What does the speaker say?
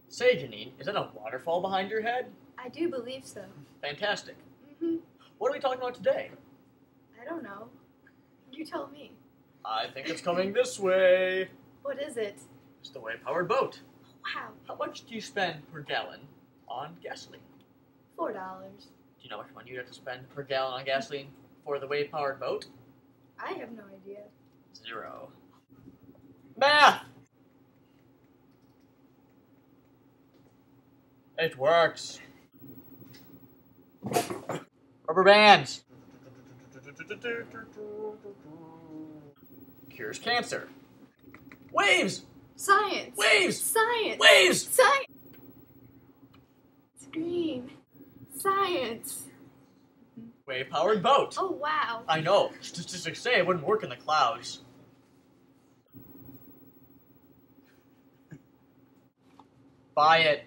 Say, Janine, is that a waterfall behind your head? I do believe so. Fantastic. Mm-hmm. What are we talking about today? I don't know. You tell me. I think it's coming this way. What is it? It's the wave-powered boat. Wow. How much do you spend per gallon on gasoline? $4. Do you know how much money you'd have to spend per gallon on gasoline for the wave-powered boat? I have no idea. 0. Math! It works. Rubber bands. Cures cancer. Waves! Science! Waves! Science! Waves! Science! Scream! Science! Wave-powered boat. Oh, wow. I know. Statistics say it wouldn't work in the clouds. Buy it.